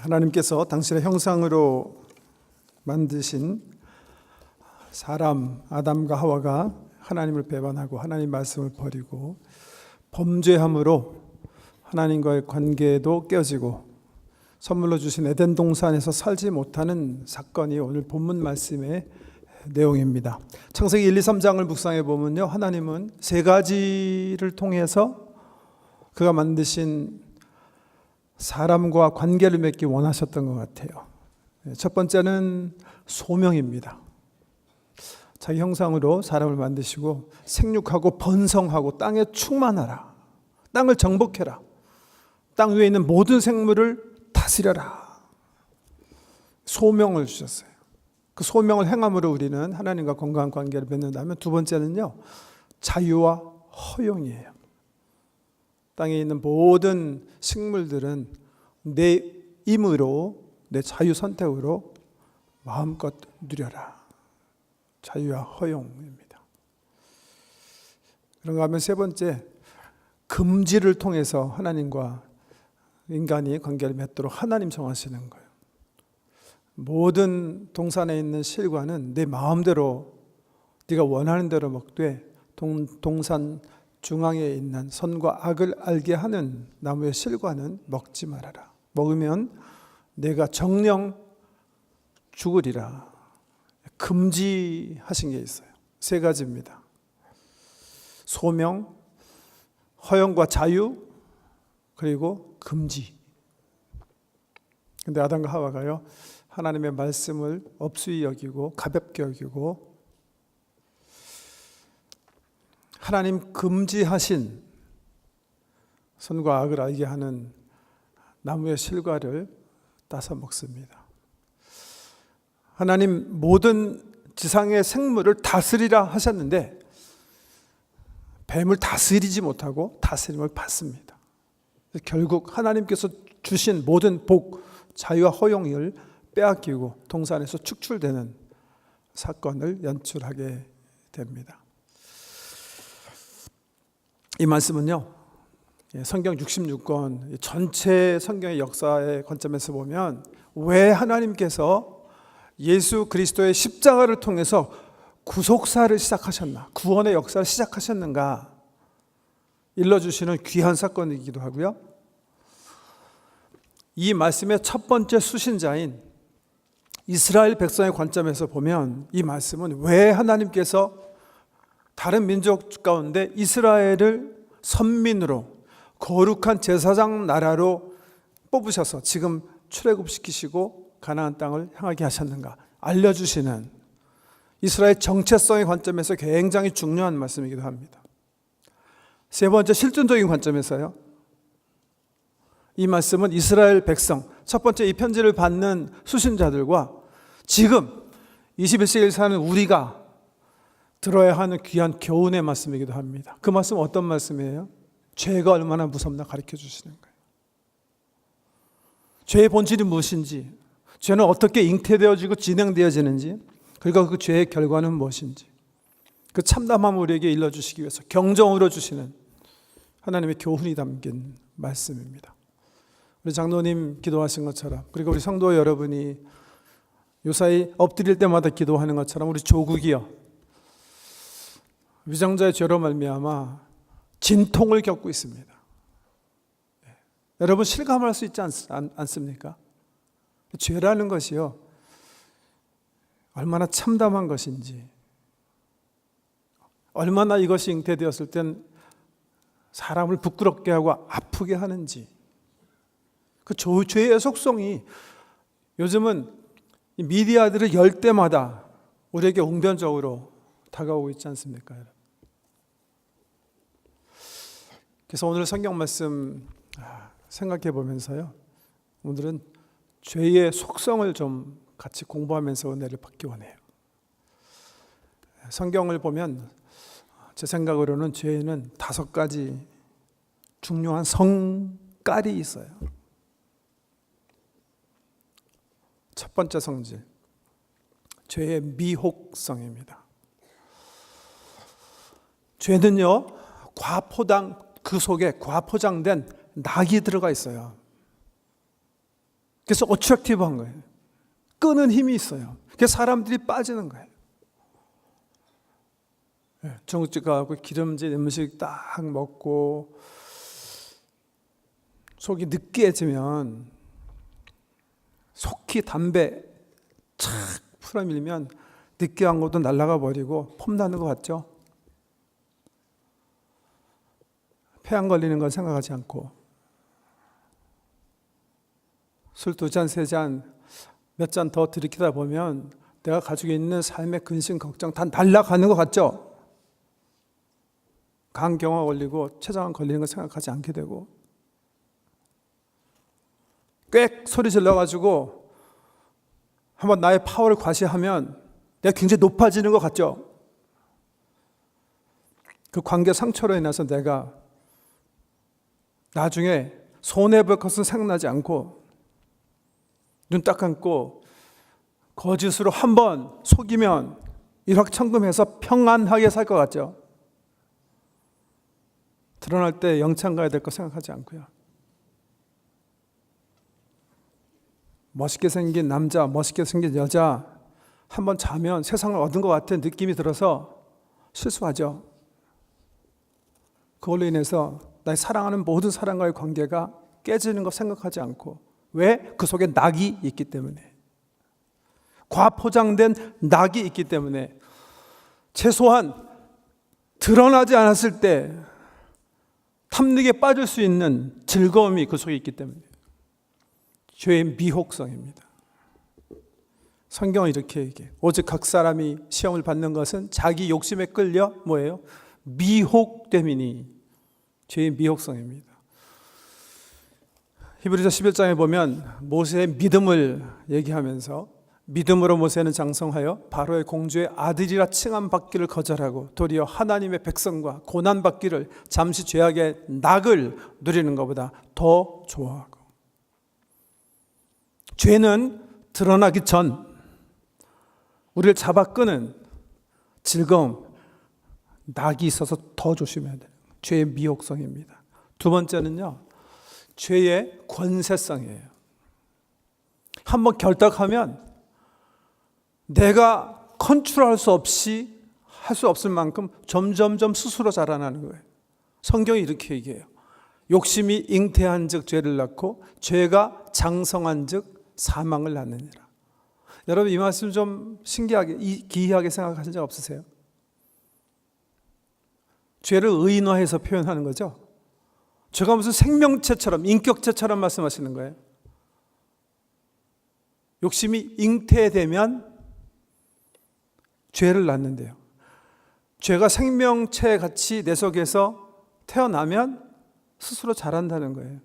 하나님께서 당신의 형상으로 만드신 사람 아담과 하와가 하나님을 배반하고 하나님 말씀을 버리고 범죄함으로 하나님과의 관계도 깨어지고 선물로 주신 에덴 동산에서 살지 못하는 사건이 오늘 본문 말씀의 내용입니다. 창세기 1, 2, 3장을 묵상해 보면요, 하나님은 세 가지를 통해서 그가 만드신 사람과 관계를 맺기 원하셨던 것 같아요. 첫 번째는 소명입니다. 자기 형상으로 사람을 만드시고 생육하고 번성하고 땅에 충만하라, 땅을 정복해라, 땅 위에 있는 모든 생물을 다스려라, 소명을 주셨어요. 그 소명을 행함으로 우리는 하나님과 건강한 관계를 맺는다면, 두 번째는요, 자유와 허용이에요. 땅에 있는 모든 식물들은 내 임으로, 내 자유 선택으로 마음껏 누려라. 자유와 허용입니다. 그런가 하면 세 번째, 금지를 통해서 하나님과 인간이 관계를 맺도록 하나님 정하시는 거예요. 모든 동산에 있는 실과는 내 마음대로, 네가 원하는 대로 먹되 동산 중앙에 있는 선과 악을 알게 하는 나무의 실과는 먹지 말아라. 먹으면 내가 정령 죽으리라. 금지하신 게 있어요. 세 가지입니다. 소명, 허용과 자유, 그리고 금지. 근데 아담과 하와가요, 하나님의 말씀을 업수히 여기고 가볍게 여기고 하나님 금지하신 선과 악을 알게 하는 나무의 실과를 따서 먹습니다. 하나님 모든 지상의 생물을 다스리라 하셨는데 뱀을 다스리지 못하고 다스림을 받습니다. 결국 하나님께서 주신 모든 복, 자유와 허용을 빼앗기고 동산에서 축출되는 사건을 연출하게 됩니다. 이 말씀은요, 성경 66권 전체 성경의 역사의 관점에서 보면 왜 하나님께서 예수 그리스도의 십자가를 통해서 구속사를 시작하셨나, 구원의 역사를 시작하셨는가 일러주시는 귀한 사건이기도 하고요, 이 말씀의 첫 번째 수신자인 이스라엘 백성의 관점에서 보면 이 말씀은 왜 하나님께서 다른 민족 가운데 이스라엘을 선민으로 거룩한 제사장 나라로 뽑으셔서 지금 출애굽시키시고 가나안 땅을 향하게 하셨는가 알려주시는 이스라엘 정체성의 관점에서 굉장히 중요한 말씀이기도 합니다. 세 번째, 실존적인 관점에서요, 이 말씀은 이스라엘 백성, 첫 번째 이 편지를 받는 수신자들과 지금 21세기를 사는 우리가 들어야 하는 귀한 교훈의 말씀이기도 합니다. 그 말씀은 어떤 말씀이에요? 죄가 얼마나 무섭나 가르쳐 주시는 거예요. 죄의 본질이 무엇인지, 죄는 어떻게 잉태되어지고 진행되어지는지, 그리고 그 죄의 결과는 무엇인지, 그 참담함을 우리에게 일러주시기 위해서 경정으로 주시는 하나님의 교훈이 담긴 말씀입니다. 우리 장로님 기도하신 것처럼, 그리고 우리 성도 여러분이 요사이 엎드릴 때마다 기도하는 것처럼 우리 조국이요, 위정자의 죄로 말미암아 진통을 겪고 있습니다. 여러분 실감할 수 있지 않습니까? 죄라는 것이요, 얼마나 참담한 것인지, 얼마나 이것이 잉태되었을 땐 사람을 부끄럽게 하고 아프게 하는지, 그 죄의 속성이 요즘은 미디어들을 열 때마다 우리에게 웅변적으로 다가오고 있지 않습니까? 그래서 오늘 성경 말씀 생각해 보면서요, 오늘은 죄의 속성을 좀 같이 공부하면서 은혜를 받기 원해요. 성경을 보면 제 생각으로는 죄에는 5가지 중요한 성깔이 있어요. 첫 번째 성질, 죄의 미혹성입니다. 죄는요, 그 속에 과포장된 낙이 들어가 있어요. 그래서 어트랙티브한 거예요. 끄는 힘이 있어요. 그래서 사람들이 빠지는 거예요. 중국집 가고 기름진 음식 딱 먹고 속이 느끼해지면, 속히 담배 착 풀어밀면 느끼한 것도 날아가 버리고 폼나는 것 같죠? 폐암 걸리는 건 생각하지 않고 술 2잔, 3잔, 몇 잔 더 들이키다 보면 내가 가지고 있는 삶의 근심, 걱정 다 날아가는 것 같죠? 간경화 걸리고 췌장암 걸리는 거 생각하지 않게 되고, 꽥 소리 질러가지고 한번 나의 파워를 과시하면 내가 굉장히 높아지는 것 같죠? 그 관계 상처로 인해서 내가 나중에 손해볼 것은 생각나지 않고 눈 딱 감고 거짓으로 한번 속이면 일확천금해서 평안하게 살 것 같죠? 드러날 때 영창 가야 될 거 생각하지 않고요. 멋있게 생긴 남자, 멋있게 생긴 여자 한번 자면 세상을 얻은 것 같은 느낌이 들어서 실수하죠. 그걸로 인해서 나의 사랑하는 모든 사람과의 관계가 깨지는 거 생각하지 않고, 왜? 그 속에 낙이 있기 때문에, 과포장된 낙이 있기 때문에, 최소한 드러나지 않았을 때 탐닉에 빠질 수 있는 즐거움이 그 속에 있기 때문에 죄의 미혹성입니다. 성경은 이렇게 얘기해요. 오직 각 사람이 시험을 받는 것은 자기 욕심에 끌려 뭐예요? 미혹됨이니. 죄의 미혹성입니다. 히브리서 11장에 보면 모세의 믿음을 얘기하면서, 믿음으로 모세는 장성하여 바로의 공주의 아들이라 칭함받기를 거절하고 도리어 하나님의 백성과 고난받기를 잠시 죄악의 낙을 누리는 것보다 더 좋아하고, 죄는 드러나기 전 우리를 잡아 끄는 즐거움, 낙이 있어서 더 조심해야 돼요. 죄의 미혹성입니다. 두 번째는요, 죄의 권세성이에요. 한번 결탁하면 내가 컨트롤할 수 없이 할 수 없을 만큼 점점점 스스로 자라나는 거예요. 성경이 이렇게 얘기해요. 욕심이 잉태한 즉 죄를 낳고 죄가 장성한 즉 사망을 낳느니라. 여러분, 이 말씀 좀 신기하게, 기이하게 생각하신 적 없으세요? 죄를 의인화해서 표현하는 거죠. 죄가 무슨 생명체처럼, 인격체처럼 말씀하시는 거예요. 욕심이 잉태되면 죄를 낳는데요. 죄가 생명체 같이 내 속에서 태어나면 스스로 자란다는 거예요.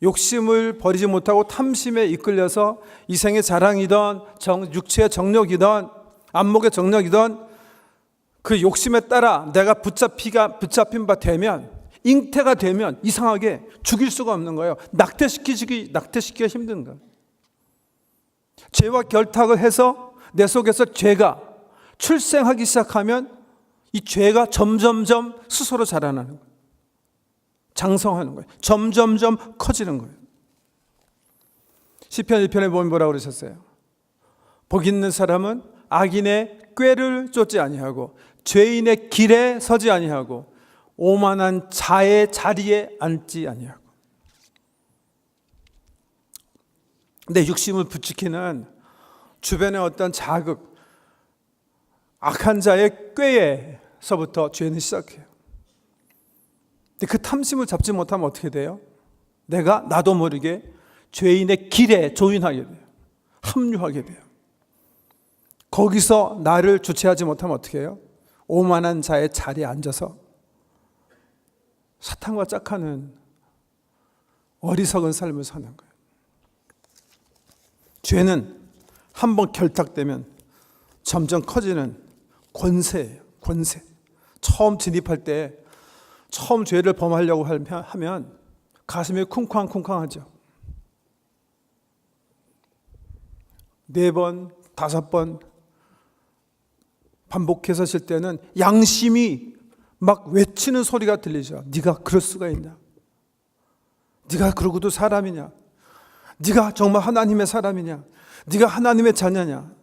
욕심을 버리지 못하고 탐심에 이끌려서 이생의 자랑이던 육체의 정욕이던 안목의 정욕이던 그 욕심에 따라 내가 붙잡힌 바 되면, 잉태가 되면 이상하게 죽일 수가 없는 거예요. 낙태시키기가 힘든 거예요. 죄와 결탁을 해서 내 속에서 죄가 출생하기 시작하면 이 죄가 점점점 스스로 자라나는 거예요. 장성하는 거예요. 점점점 커지는 거예요. 시편 1편에 보면 뭐라고 그러셨어요? 복 있는 사람은 악인의 꾀를 쫓지 아니하고 죄인의 길에 서지 아니하고 오만한 자의 자리에 앉지 아니하고. 내 육심을 부추기는 주변의 어떤 자극, 악한 자의 꾀에서부터 죄는 시작해요. 근데 그 탐심을 잡지 못하면 어떻게 돼요? 내가 나도 모르게 죄인의 길에 조인하게 돼요. 합류하게 돼요. 거기서 나를 주체하지 못하면 어떻게 해요? 오만한 자의 자리에 앉아서 사탄과 짝하는 어리석은 삶을 사는 거예요. 죄는 한번 결탁되면 점점 커지는 권세예요. 권세. 처음 진입할 때, 처음 죄를 범하려고 하면 가슴이 쿵쾅쿵쾅하죠. 4번, 5번 반복해서 실 때는 양심이 막 외치는 소리가 들리죠. 네가 그럴 수가 있냐? 네가 그러고도 사람이냐? 네가 정말 하나님의 사람이냐? 네가 하나님의 자녀냐?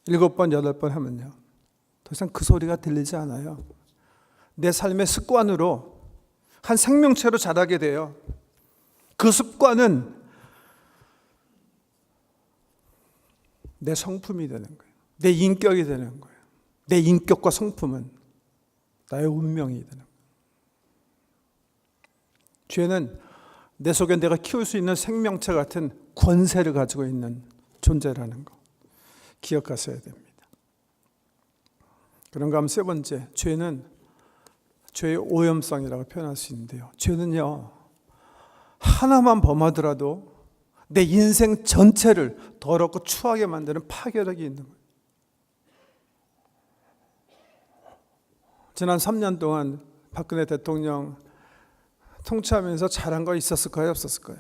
7번, 8번 하면요, 더 이상 그 소리가 들리지 않아요. 내 삶의 습관으로 한 생명체로 자라게 돼요. 그 습관은 내 성품이 되는 거예요. 내 인격이 되는 거예요. 내 인격과 성품은 나의 운명이 되는 거예요. 죄는 내 속에 내가 키울 수 있는 생명체 같은 권세를 가지고 있는 존재라는 거 기억하셔야 됩니다. 그런가 하면 세 번째, 죄는 죄의 오염성이라고 표현할 수 있는데요. 죄는요, 하나만 범하더라도 내 인생 전체를 더럽고 추하게 만드는 파괴력이 있는 거예요. 지난 3년 동안 박근혜 대통령 통치하면서 잘한 거 있었을까요? 없었을까요?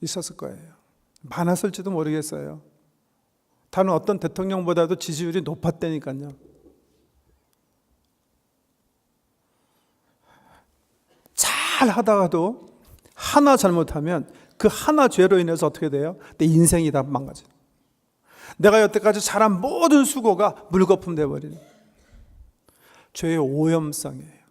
있었을 거예요. 많았을지도 모르겠어요. 다른 어떤 대통령보다도 지지율이 높았다니까요. 잘 하다가도 하나 잘못하면 그 하나 죄로 인해서 어떻게 돼요? 내 인생이 다 망가져요. 내가 여태까지 잘한 모든 수고가 물거품 돼버리는 죄의 오염성이에요.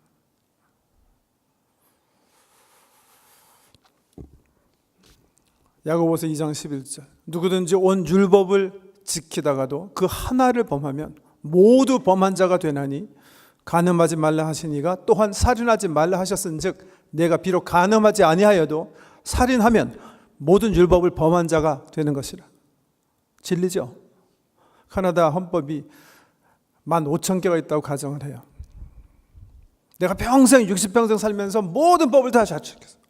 야고보서 2장 11절, 누구든지 온 율법을 지키다가도 그 하나를 범하면 모두 범한 자가 되나니 간음하지 말라 하시니가 또한 살인하지 말라 하셨은즉 내가 비록 간음하지 아니하여도 살인하면 모든 율법을 범한 자가 되는 것이라. 진리죠? 캐나다 헌법이 15,000개가 있다고 가정을 해요. 내가 평생 60평생 살면서 모든 법을 다 잘 지켰어.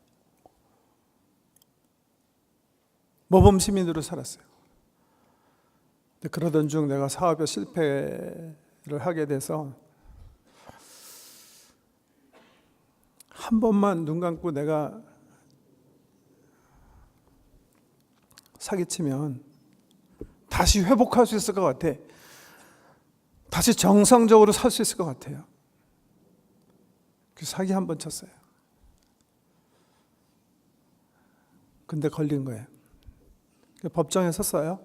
모범 시민으로 살았어요. 그러던 중 내가 사업에 실패를 하게 돼서 한 번만 눈 감고 내가 사기치면 다시 회복할 수 있을 것 같아. 다시 정상적으로 살 수 있을 것 같아요. 그 사기 한 번 쳤어요. 근데 걸린 거예요. 법정에 섰어요.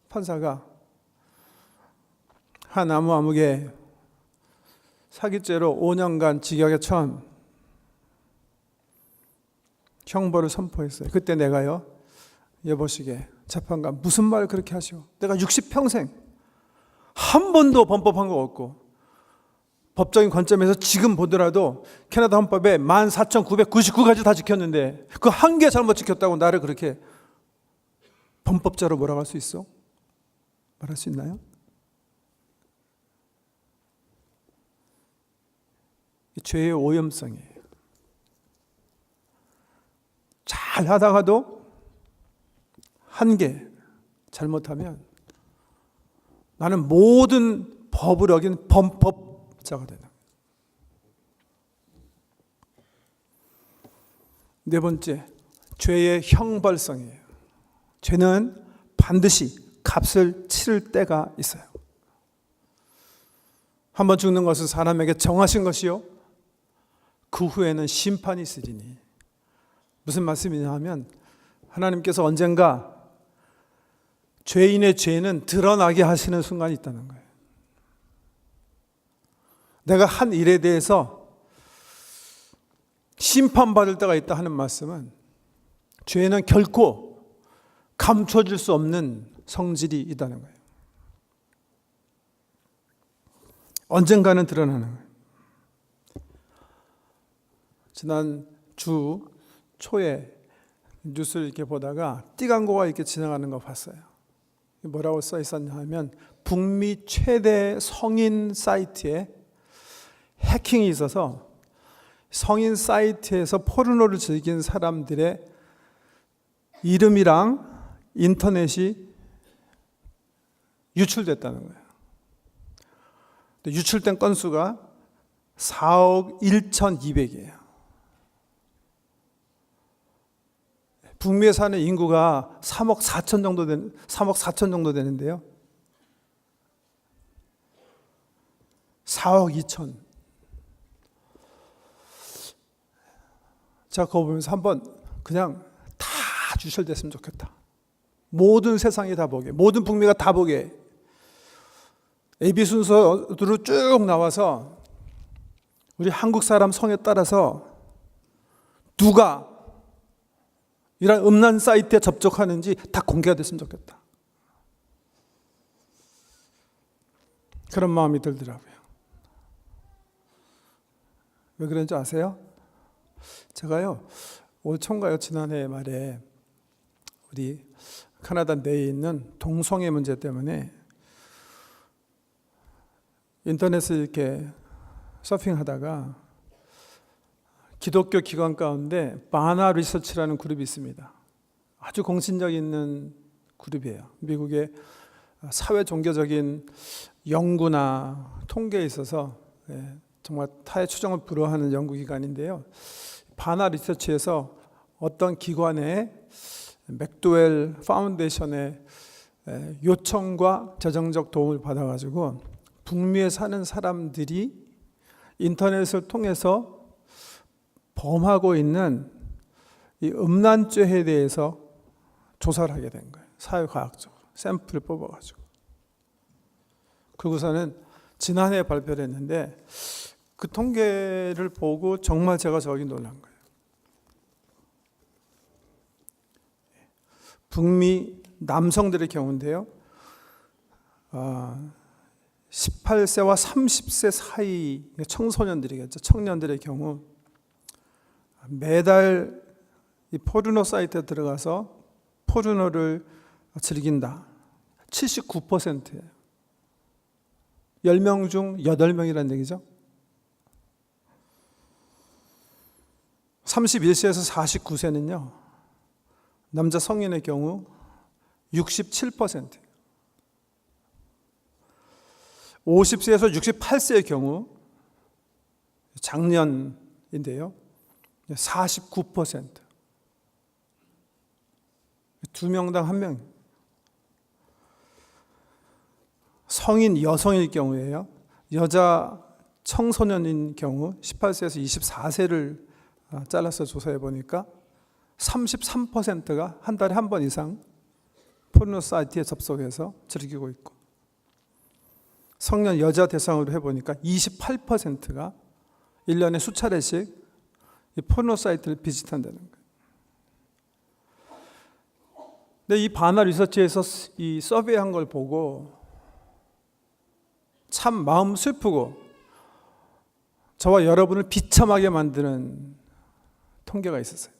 판사가 한 아무개 사기죄로 5년간 징역에 처한 형벌을 선포했어요. 그때 내가요, 여보시게 재판관 무슨 말을 그렇게 하시오? 내가 60평생 한 번도 범법한 거 없고 법적인 관점에서 지금 보더라도 캐나다 헌법에 14,999가지 다 지켰는데 그 한 개 잘못 지켰다고 나를 그렇게 범법자로 몰아갈 수 있어? 말할 수 있나요? 죄의 오염성이에요. 잘 하다가도 한 개 잘못하면 나는 모든 법을 어긴 범법자가 된다. 네 번째, 죄의 형벌성이에요. 죄는 반드시 값을 치를 때가 있어요. 한번 죽는 것은 사람에게 정하신 것이요 그 후에는 심판이 있으리니. 무슨 말씀이냐 하면 하나님께서 언젠가 죄인의 죄는 드러나게 하시는 순간이 있다는 거예요. 내가 한 일에 대해서 심판받을 때가 있다 하는 말씀은 죄는 결코 감춰질 수 없는 성질이 있다는 거예요. 언젠가는 드러나는 거예요. 지난 주 초에 뉴스를 이렇게 보다가 띠광고가 이렇게 지나가는 거 봤어요. 뭐라고 써 있었냐 하면 북미 최대 성인 사이트에 해킹이 있어서 성인 사이트에서 포르노를 즐긴 사람들의 이름이랑 인터넷이 유출됐다는 거예요. 유출된 건수가 4억 1,200이에요. 북미에 사는 인구가 3억 4천 정도 되는데요. 4억 2천. 제가 그거 보면서 한번 그냥 다 주실됐으면 좋겠다. 모든 세상이 다 보게, 모든 북미가 다 보게. AB 순서대로 쭉 나와서 우리 한국 사람 성에 따라서 누가 이런 음란 사이트에 접촉하는지 다 공개가 됐으면 좋겠다. 그런 마음이 들더라고요. 왜 그런지 아세요? 제가요, 올 초인가요? 지난해 말에 우리 캐나다 내에 있는 동성애 문제 때문에 인터넷을 이렇게 서핑하다가 기독교 기관 가운데 바나 리서치라는 그룹이 있습니다. 아주 공신력 있는 그룹이에요. 미국의 사회 종교적인 연구나 통계에 있어서 정말 타의 추정을 불허하는 연구기관인데요. 바나 리서치에서 어떤 기관의 맥도웰 파운데이션의 요청과 재정적 도움을 받아가지고 북미에 사는 사람들이 인터넷을 통해서 범하고 있는 이 음란죄에 대해서 조사를 하게 된 거예요. 사회과학적으로 샘플을 뽑아가지고. 그리고서는 지난해 발표를 했는데 그 통계를 보고 정말 제가 저기 놀란 거예요. 북미 남성들의 경우인데요. 18세와 30세 사이 청소년들이겠죠. 청년들의 경우 매달 이 포르노 사이트에 들어가서 포르노를 즐긴다. 79%예요. 10명 중 8명이라는 얘기죠. 31세에서 49세는요. 남자 성인의 경우 67%. 50세에서 68세의 경우 작년인데요. 49%. 2명당 1명. 성인 여성일 경우에요. 여자 청소년인 경우 18세에서 24세를 잘라서 조사해 보니까 33%가 한 달에 한 번 이상 포르노 사이트에 접속해서 즐기고 있고, 성년 여자 대상으로 해보니까 28%가 1년에 수차례씩 이 포르노 사이트를 비짓한다는 거예요. 근데 이 바나 리서치에서 이 서베이한 걸 보고 참 마음 슬프고 저와 여러분을 비참하게 만드는 통계가 있었어요.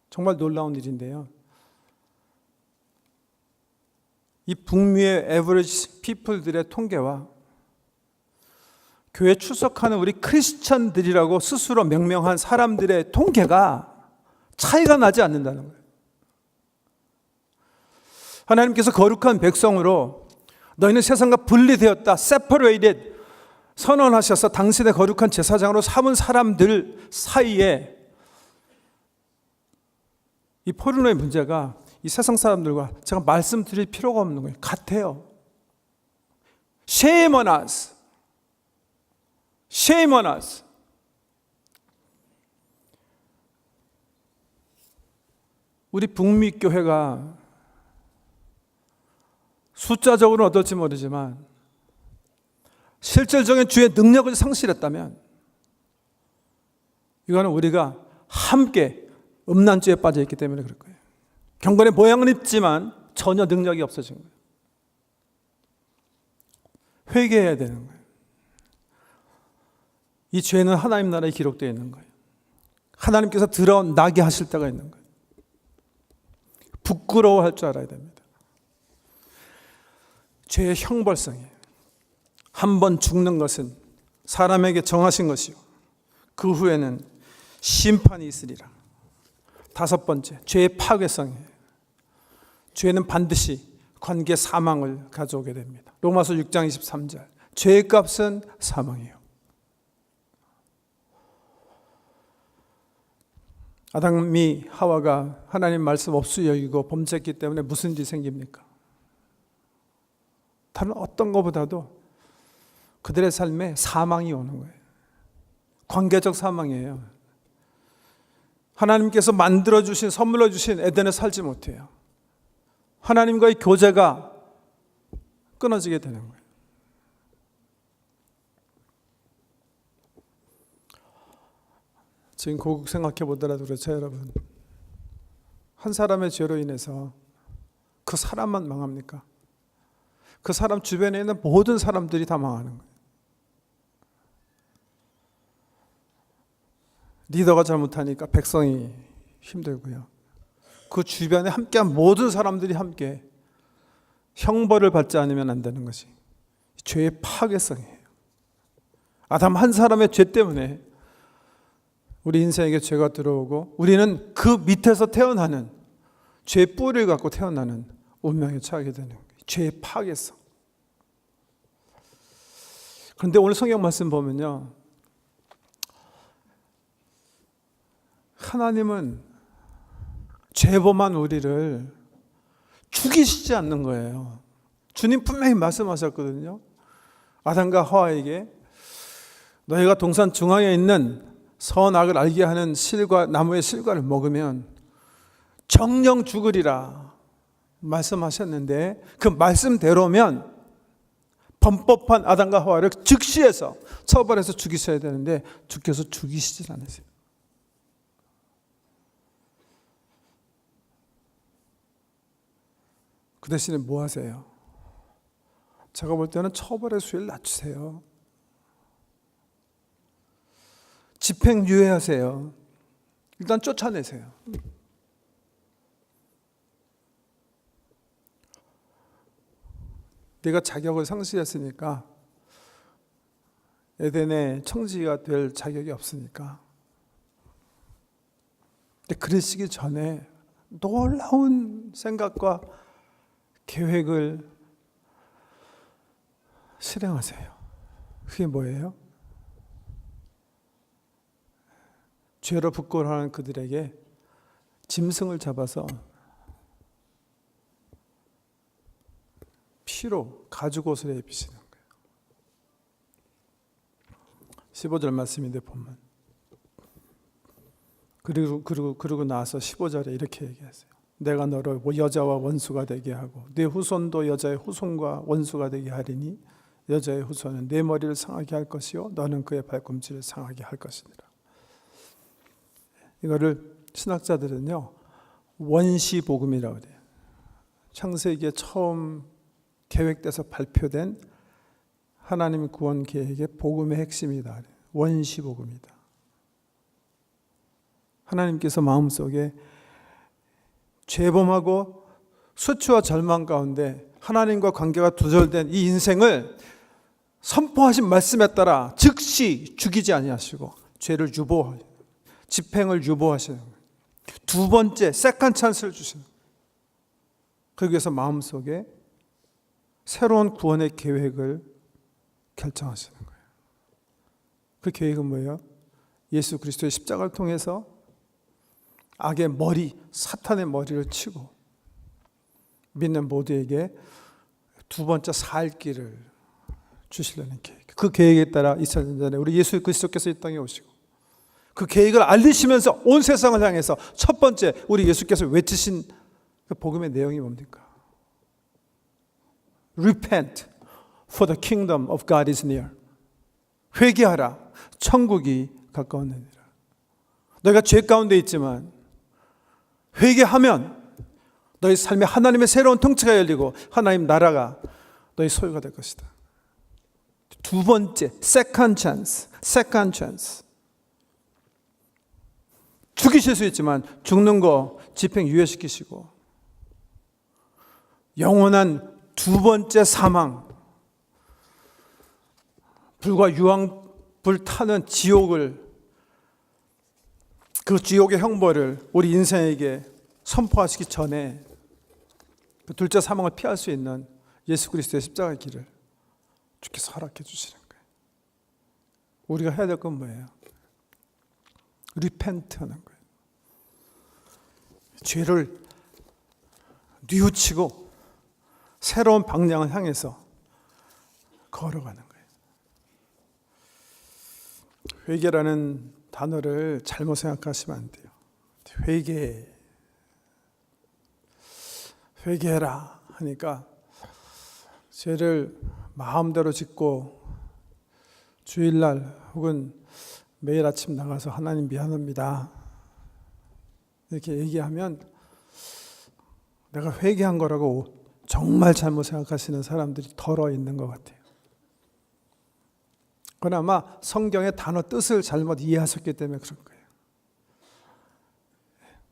정말 놀라운 일인데요. 이 북미의 에버리지 피플들의 통계와 교회 출석하는 우리 크리스천들이라고 스스로 명명한 사람들의 통계가 차이가 나지 않는다는 거예요. 하나님께서 거룩한 백성으로 너희는 세상과 분리되었다, separated 선언하셔서 당신의 거룩한 제사장으로 삼은 사람들 사이에 이 포르노의 문제가 이 세상 사람들과 제가 말씀드릴 필요가 없는 거예요. 같아요. Shame on us. Shame on us. 우리 북미 교회가 숫자적으로는 어떨지 모르지만 실질적인 주의 능력을 상실했다면 이거는 우리가 함께 음란죄에 빠져 있기 때문에 그럴 거예요. 경건의 모양은 있지만 전혀 능력이 없어진 거예요. 회개해야 되는 거예요. 이 죄는 하나님 나라에 기록되어 있는 거예요. 하나님께서 드러나게 하실 때가 있는 거예요. 부끄러워할 줄 알아야 됩니다. 죄의 형벌성이에요. 한 번 죽는 것은 사람에게 정하신 것이요 그 후에는 심판이 있으리라. 5번째, 죄의 파괴성이에요. 죄는 반드시 관계 사망을 가져오게 됩니다. 로마서 6장 23절. 죄의 값은 사망이에요. 아담이 하와가 하나님 말씀 없이 여기고 범죄했기 때문에 무슨 일이 생깁니까? 다른 어떤 것보다도 그들의 삶에 사망이 오는 거예요. 관계적 사망이에요. 하나님께서 만들어주신, 선물로 주신 에덴에 살지 못해요. 하나님과의 교제가 끊어지게 되는 거예요. 지금 고국 생각해 보더라도 그렇죠, 여러분. 한 사람의 죄로 인해서 그 사람만 망합니까? 그 사람 주변에 있는 모든 사람들이 다 망하는 거예요. 리더가 잘못하니까 백성이 힘들고요. 그 주변에 함께한 모든 사람들이 함께 형벌을 받지 않으면 안 되는 것이 죄의 파괴성이에요. 아담 한 사람의 죄 때문에 우리 인생에게 죄가 들어오고 우리는 그 밑에서 태어나는 죄의 뿌리를 갖고 태어나는 운명에 처하게 되는 거예요. 죄의 파괴성. 그런데 오늘 성경 말씀 보면요, 하나님은 죄범한 우리를 죽이시지 않는 거예요. 주님 분명히 말씀하셨거든요. 아담과 하와에게 너희가 동산 중앙에 있는 선악을 알게 하는 실과 나무의 실과를 먹으면 정령 죽으리라 말씀하셨는데, 그 말씀대로면 범법한 아담과 하와를 즉시해서 처벌해서 죽이셔야 되는데 주께서 죽이시질 않으세요. 그 대신에 뭐 하세요? 제가 볼 때는 처벌의 수위를 낮추세요. 집행유예하세요. 일단 쫓아내세요. 내가 자격을 상실했으니까, 에덴의 청지기가 될 자격이 없으니까. 근데 그러시기 전에 놀라운 생각과 계획을 실행하세요. 그게 뭐예요? 죄로 부끄러워하는 그들에게 짐승을 잡아서 피로 가죽옷을 입히시는 거예요. 15절 말씀인데 보면, 그리고 나서 15절에 이렇게 얘기하세요. 내가 너를 여자와 원수가 되게 하고 네 후손도 여자의 후손과 원수가 되게 하리니 여자의 후손은 내 머리를 상하게 할 것이요 너는 그의 발꿈치를 상하게 할 것이니라. 이거를 신학자들은요, 원시복음이라고 해요. 창세기에 처음 계획돼서 발표된 하나님 구원 계획의 복음의 핵심이다. 원시복음이다. 하나님께서 마음속에 죄범하고 수치와 절망 가운데 하나님과 관계가 두절된 이 인생을 선포하신 말씀에 따라 즉시 죽이지 아니하시고 죄를 집행을 유보하시는 거예요. 두 번째 세컨 찬스를 주시는 거예요. 그러기 위해서 마음속에 새로운 구원의 계획을 결정하시는 거예요. 그 계획은 뭐예요? 예수 그리스도의 십자가를 통해서 악의 머리, 사탄의 머리를 치고 믿는 모두에게 두 번째 살 길을 주시려는 계획. 그 계획에 따라 2000년 전에 우리 예수 그리스도께서 이 땅에 오시고 그 계획을 알리시면서 온 세상을 향해서 첫 번째 우리 예수께서 외치신 그 복음의 내용이 뭡니까? Repent, for the kingdom of God is near. 회개하라, 천국이 가까웠느니라. 너희가 죄 가운데 있지만 회개하면 너희 삶에 하나님의 새로운 통치가 열리고 하나님 나라가 너희 소유가 될 것이다. 두 번째, second chance. 죽이실 수 있지만 죽는 거 집행 유예시키시고 영원한 두 번째 사망, 불과 유황불 타는 지옥을, 그 지옥의 형벌을 우리 인생에게 선포하시기 전에 그 둘째 사망을 피할 수 있는 예수 그리스도의 십자가의 길을 주께서 허락해 주시는 거예요. 우리가 해야 될 건 뭐예요? 리펜트 하는 거예요. 죄를 뉘우치고 새로운 방향을 향해서 걸어가는 거예요. 회개라는 단어를 잘못 생각하시면 안 돼요. 회개해라 하니까 죄를 마음대로 짓고 주일날 혹은 매일 아침 나가서 하나님 미안합니다 이렇게 얘기하면 내가 회개한 거라고 정말 잘못 생각하시는 사람들이 덜어 있는 것 같아요. 그건 아마 성경의 단어 뜻을 잘못 이해하셨기 때문에 그런 거예요.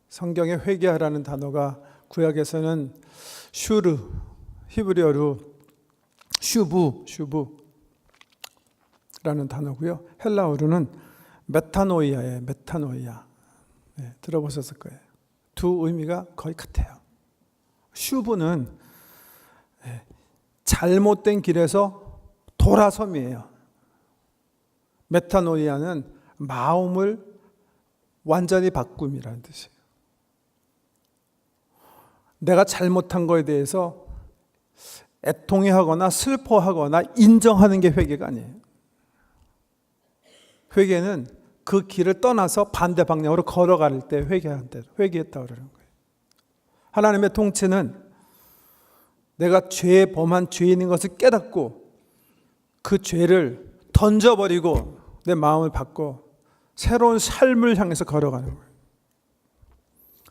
성경에 회개하라는 단어가 구약에서는 슈르, 히브리어로 슈브라는 단어고요. 헬라어로는 메타노이아예요. 메타노이아. 네, 들어보셨을 거예요. 두 의미가 거의 같아요. 슈브는 잘못된 길에서 돌아섬이에요. 메타노이아는 마음을 완전히 바꿈이라는 뜻이에요. 내가 잘못한 거에 대해서 애통해하거나 슬퍼하거나 인정하는 게 회개가 아니에요. 회개는 그 길을 떠나서 반대 방향으로 걸어갈 때 회개했다고 그러는 거예요. 하나님의 통치는 내가 죄에 범한 죄인인 것을 깨닫고 그 죄를 던져버리고 내 마음을 바꿔 새로운 삶을 향해서 걸어가는 거예요.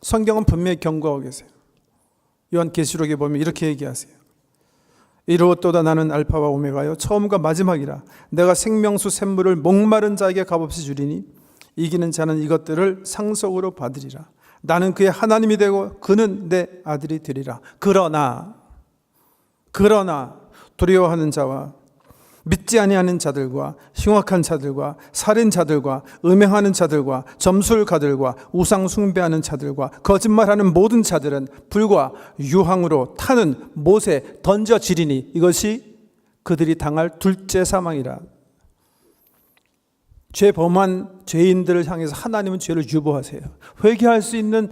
성경은 분명히 경고하고 계세요. 요한계시록에 보면 이렇게 얘기하세요. 이루었도다 나는 알파와 오메가요 처음과 마지막이라. 내가 생명수 샘물을 목마른 자에게 값없이 주리니 이기는 자는 이것들을 상속으로 받으리라. 나는 그의 하나님이 되고 그는 내 아들이 되리라. 그러나 두려워하는 자와 믿지 아니하는 자들과 흉악한 자들과 살인자들과 음행하는 자들과 점술가들과 우상 숭배하는 자들과 거짓말하는 모든 자들은 불과 유황으로 타는 못에 던져지리니 이것이 그들이 당할 둘째 사망이라. 죄 범한 죄인들을 향해서 하나님은 죄를 유보하세요. 회개할 수 있는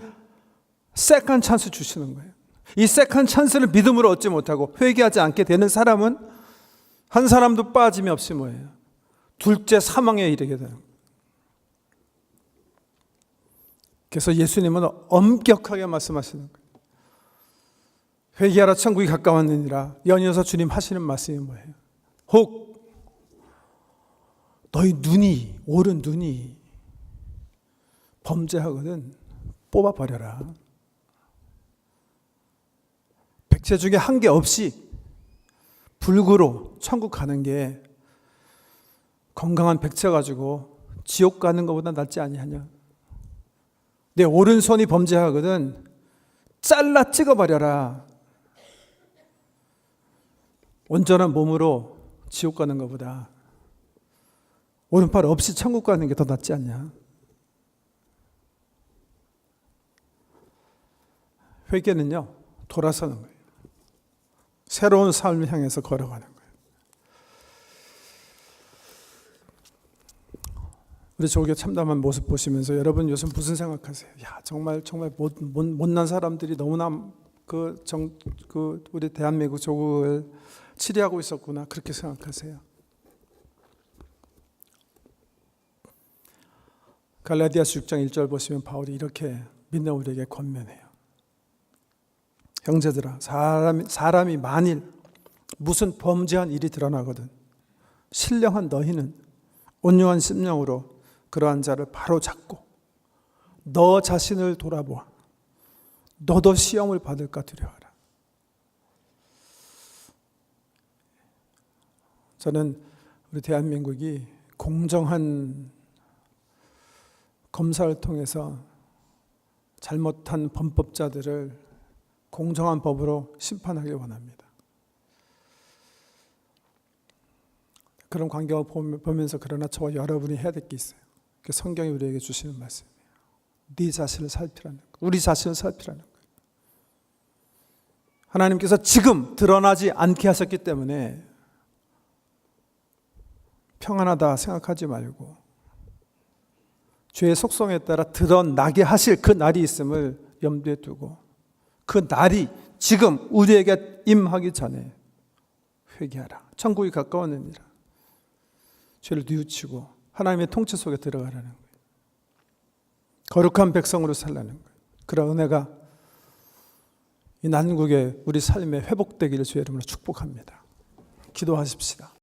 세컨 찬스 주시는 거예요. 이 세컨 찬스를 믿음으로 얻지 못하고 회개하지 않게 되는 사람은 한 사람도 빠짐이 없이 뭐예요? 둘째 사망에 이르게 되는 거예요. 그래서 예수님은 엄격하게 말씀하시는 거예요. 회개하라 천국이 가까웠느니라. 연이어서 주님 하시는 말씀이 뭐예요? 혹 너희 오른 눈이 범죄하거든 뽑아버려라. 백제 중에 한 개 없이 불구로 천국 가는 게 건강한 백제 가지고 지옥 가는 것보다 낫지 아니하냐. 내 오른손이 범죄하거든 잘라 찍어버려라. 온전한 몸으로 지옥 가는 것보다 오른팔 없이 천국 가는 게 더 낫지 않냐. 회개는요 돌아서는 거예요. 새로운 삶을 향해서 걸어가는 거예요. 우리 조국의 참담한 모습 보시면서 여러분 요즘 무슨 생각하세요? 야 정말 못난 사람들이 너무나 우리 대한민국 조국을 치리하고 있었구나 그렇게 생각하세요? 갈라디아서 6장 1절 보시면 바울이 이렇게 믿는 우리에게 권면해요. 형제들아, 사람이 만일 무슨 범죄한 일이 드러나거든 신령한 너희는 온유한 심령으로 그러한 자를 바로 잡고 너 자신을 돌아보아. 너도 시험을 받을까 두려워하라. 저는 우리 대한민국이 공정한 검사를 통해서 잘못한 범법자들을 공정한 법으로 심판하길 원합니다. 그런 광경을 보면서 그러나 저와 여러분이 해야 될 게 있어요. 성경이 우리에게 주시는 말씀이에요. 네 자신을 살피라는 거예요. 우리 자신을 살피라는 거예요. 하나님께서 지금 드러나지 않게 하셨기 때문에 평안하다 생각하지 말고 죄의 속성에 따라 드러나게 하실 그 날이 있음을 염두에 두고 그 날이 지금 우리에게 임하기 전에 회개하라. 천국이 가까웠느니라. 죄를 뉘우치고 하나님의 통치 속에 들어가라는 거예요. 거룩한 백성으로 살라는 거예요. 그런 은혜가 이 난국의 우리 삶에 회복되기를 주의 이름으로 축복합니다. 기도하십시다.